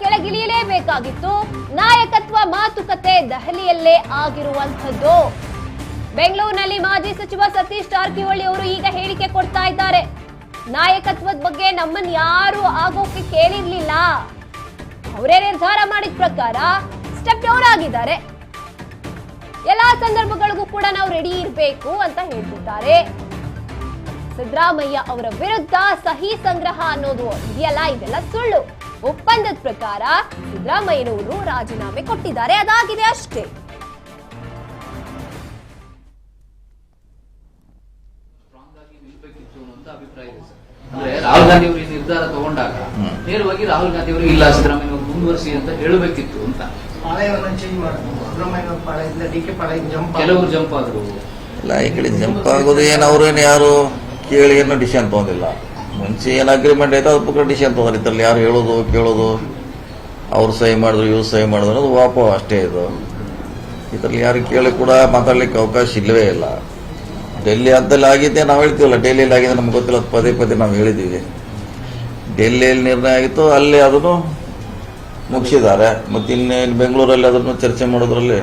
ಕೆಳಗಿಳಿಯಲೇಬೇಕಾಗಿತ್ತು. ನಾಯಕತ್ವ ಮಾತುಕತೆ ದೆಹಲಿಯಲ್ಲೇ ಆಗಿರುವಂತದ್ದು. ಬೆಂಗಳೂರಿನಲ್ಲಿ ಮಾಜಿ ಸಚಿವ ಸತೀಶ್ ಜಾರಕಿಹೊಳಿ ಅವರು ಈಗ ಹೇಳಿಕೆ ಕೊಡ್ತಾ ಇದ್ದಾರೆ. ನಾಯಕತ್ವದ ಬಗ್ಗೆ ನಮ್ಮನ್ನು ಯಾರು ಆಗೋಕೆ ಕೇಳಿರ್ಲಿಲ್ಲ, ಅವರೇ ನಿರ್ಧಾರ ಮಾಡಿದ ಪ್ರಕಾರ ಸ್ಟೆಪ್ ಡೌನ್ ಆಗಿದ್ದಾರೆ. ಎಲ್ಲಾ ಸಂದರ್ಭಗಳಿಗೂ ಕೂಡ ನಾವು ರೆಡಿ ಇರಬೇಕು ಅಂತ ಹೇಳ್ತಿದ್ದಾರೆ. ಸಿದ್ದರಾಮಯ್ಯ ಅವರ ವಿರುದ್ಧ ಸಹಿ ಸಂಗ್ರಹ ಅನ್ನೋದು ಇದೆಯಲ್ಲ, ಇದೆಲ್ಲ ಸುಳ್ಳು. ಒಪ್ಪಂದದ ಪ್ರಕಾರ ಸಿದ್ದರಾಮಯ್ಯನವರು ರಾಜೀನಾಮೆ ಕೊಟ್ಟಿದ್ದಾರೆ, ಅದಾಗಿದೆ ಅಷ್ಟೇ. ರಾಹುಲ್ ಗಾಂಧಿ ಅವರು ಈ ನಿರ್ಧಾರ ತಗೊಂಡಾಗ ನೇರವಾಗಿ ರಾಹುಲ್ ಗಾಂಧಿ ಅವರು ಇಲ್ಲ ಸಿದ್ದರಾಮಯ್ಯ ಅವರು ಮುಂದುವರಿಸಿ ಅಂತ ಹೇಳಬೇಕಿತ್ತು ಅಂತ. ಕೆಲವರು ಜಂಪ್ ಆದ್ರು. ಇಲ್ಲ, ಈ ಕಡೆ ಜಂಪ್ ಆಗೋದು ಏನು ಅವ್ರೇನು ಯಾರು ಕೇಳಿ ಏನೋ ಡಿಸಿಷನ್ ತಗೊಂಡಿಲ್ಲ. ಮುಂಚೆ ಏನು ಅಗ್ರಿಮೆಂಟ್ ಆಯ್ತು ಅದ್ರ ಪ್ರಕಾರ ಡಿಸಿಷನ್ ತಗೊಂಡ್ರಿ. ಇದ್ರಲ್ಲಿ ಯಾರು ಹೇಳೋದು ಕೇಳೋದು, ಅವ್ರು ಸಹಿ ಮಾಡಿದ್ರು ಇವ್ರು ಸಹಿ ಮಾಡಿದ್ರು ಅನ್ನೋದು ವಾಪ ಅಷ್ಟೇ. ಇದು ಇದರಲ್ಲಿ ಯಾರು ಕೇಳಿ ಕೂಡ ಮಾತಾಡ್ಲಿಕ್ಕೆ ಅವಕಾಶ ಇಲ್ಲವೇ ಇಲ್ಲ. ಡೆಲ್ಲಿ ಹಂತಲ್ಲಿ ಆಗಿದ್ದೆ ನಾವು ಹೇಳ್ತೀವಲ್ಲ, ಡೆಲ್ಲಿಯಲ್ಲಿ ಆಗಿದೆ ನಮ್ಗೆ ಗೊತ್ತಿಲ್ಲ, ಪದೇ ಪದೇ ನಾವು ಹೇಳಿದ್ದೀವಿ. ಡೆಲ್ಲಿಯಲ್ಲಿ ನಿರ್ಣಯ ಆಗಿತ್ತು, ಅಲ್ಲಿ ಅದನ್ನು ಮುಗಿಸಿದ್ದಾರೆ. ಮತ್ತು ಇನ್ನೇನು ಬೆಂಗಳೂರಲ್ಲಿ ಅದನ್ನು ಚರ್ಚೆ ಮಾಡೋದ್ರಲ್ಲಿ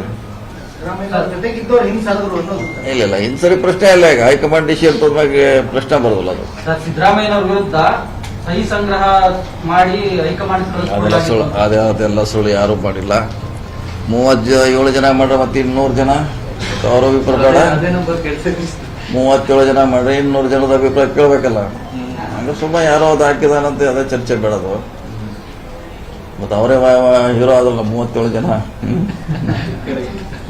ಇಲ್ಲ ಇನ್ಸರಿ ಪ್ರಶ್ನೆ ಇಲ್ಲ. ಈಗ ಹೈಕಮಾಂಡ್ ಡಿಸಿಷನ್ ತಗೊಂಡಾಗ ಪ್ರಶ್ನೆ ಬರೋದಿಲ್ಲ. ಅದು ಸಿದ್ದರಾಮಯ್ಯನವ್ರ ವಿರುದ್ಧ ಸಹಿ ಸಂಗ್ರಹ ಮಾಡಿ ಹೈಕಮಾಂಡ್ ಅದೆಲ್ಲ ಸುಳ್ಳು, ಯಾರು ಮಾಡಿಲ್ಲ. 37 ಜನ ಮಾಡ್ರೆ ಮತ್ತೆ 200 ಜನ ಅವ್ರ ಅಭಿಪ್ರಾಯ ಬೇಡ. 37 ಜನ ಮಾಡ್ರೆ 200 ಜನದ ಅಭಿಪ್ರಾಯ ಕೇಳಬೇಕಲ್ಲ. ಹಂಗೆ ಸುಮ್ಮನೆ ಯಾರೋ ಅದು ಹಾಕಿದಾನಂತೆ ಅದೇ ಚರ್ಚೆ ಬೇಡದು. ಮತ್ತು ಅವರೇ ಹೀರೋ ಆದಲ್ಲ 37 ಜನ,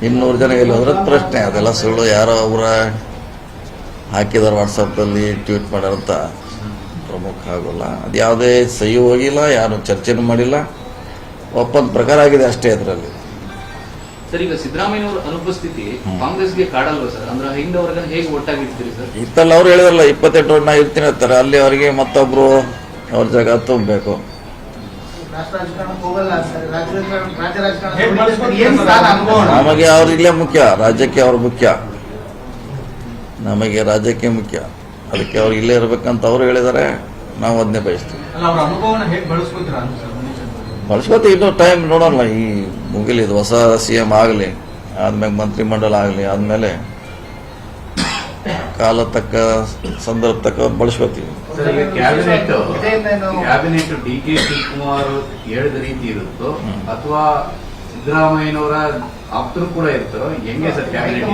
200 ಜನ ಎಲ್ಲೋದ್ರ ಪ್ರಶ್ನೆ. ಅದೆಲ್ಲ ಸುಳ್ಳು, ಯಾರೋ ಅವರ ಹಾಕಿದಾರೆ ವಾಟ್ಸಪ್ಪಲ್ಲಿ ಟ್ವೀಟ್ ಮಾಡ್ಯಾರಂತ ಪ್ರಮುಖ ಆಗೋಲ್ಲ. ಅದು ಯಾವುದೇ ಸಹಿ ಹೋಗಿಲ್ಲ, ಯಾರು ಚರ್ಚೆನೂ ಮಾಡಿಲ್ಲ, ಒಪ್ಪಂದ ಪ್ರಕಾರ ಆಗಿದೆ ಅಷ್ಟೇ. ಅದರಲ್ಲಿ ಸರ್, ಈಗ ಸಿದ್ದರಾಮಯ್ಯನವರ ಅನುಪಸ್ಥಿತಿ ಕಾಂಗ್ರೆಸ್ಗೆ ಕಾಡಲ್ವ ಸರ್? ಅಂದ್ರೆ ಹಿಂದೆ ಅವ್ರಿಗೆ ಹೇಗೆ ಒಟ್ಟಾಗಿರ್ತೀರಿ ಸರ್? ಇತ್ತಲ್ಲ ಅವ್ರು ಹೇಳಿದ್ರಲ್ಲ 28 ನಾ ಇರ್ತೀನಿ ಅಂತಾರೆ. ಅಲ್ಲಿ ಅವರಿಗೆ ಮತ್ತೊಬ್ರು ಅವ್ರ ಜಾಗ ತುಂಬಬೇಕು. ನಮಗೆ ಅವ್ರು ಇಲ್ಲೇ ಮುಖ್ಯ, ರಾಜ್ಯಕ್ಕೆ ಅವ್ರು ಮುಖ್ಯ, ನಮಗೆ ರಾಜ್ಯಕ್ಕೆ ಮುಖ್ಯ. ಅದಕ್ಕೆ ಅವ್ರು ಇಲ್ಲೇ ಇರ್ಬೇಕಂತ ಅವ್ರು ಹೇಳಿದ್ದಾರೆ, ನಾವು ಅದನ್ನೇ ಬಯಸ್ತೀವಿ. ಬಳಸ್ಕೊತೀವಿ, ಇನ್ನೂ ಟೈಮ್ ನೋಡೋಣ. ಈ ಮುಗಿಲಿ, ಇದು ಹೊಸ CM ಆಗಲಿ, ಆದ್ಮೇಲೆ ಮಂತ್ರಿಮಂಡಲ ಆಗಲಿ, ಆದ್ಮೇಲೆ ಕಾಲ ತಕ್ಕ ಸಂದರ್ಭ ತಕ್ಕ ಬಳಸ್ಕೊತೀವಿ. ಕ್ಯಾಬಿನೆಟ್ DK ಶಿವಕುಮಾರ್ ಹೇಳಿದ ರೀತಿ ಇರುತ್ತೋ ಅಥವಾ ಸಿದ್ದರಾಮಯ್ಯನವರ ಆಪ್ತರು ಕೂಡ ಇರ್ತಾರೋ, ಹೆಂಗೆ ಸರ್ ಕ್ಯಾಬಿನೆಟ್?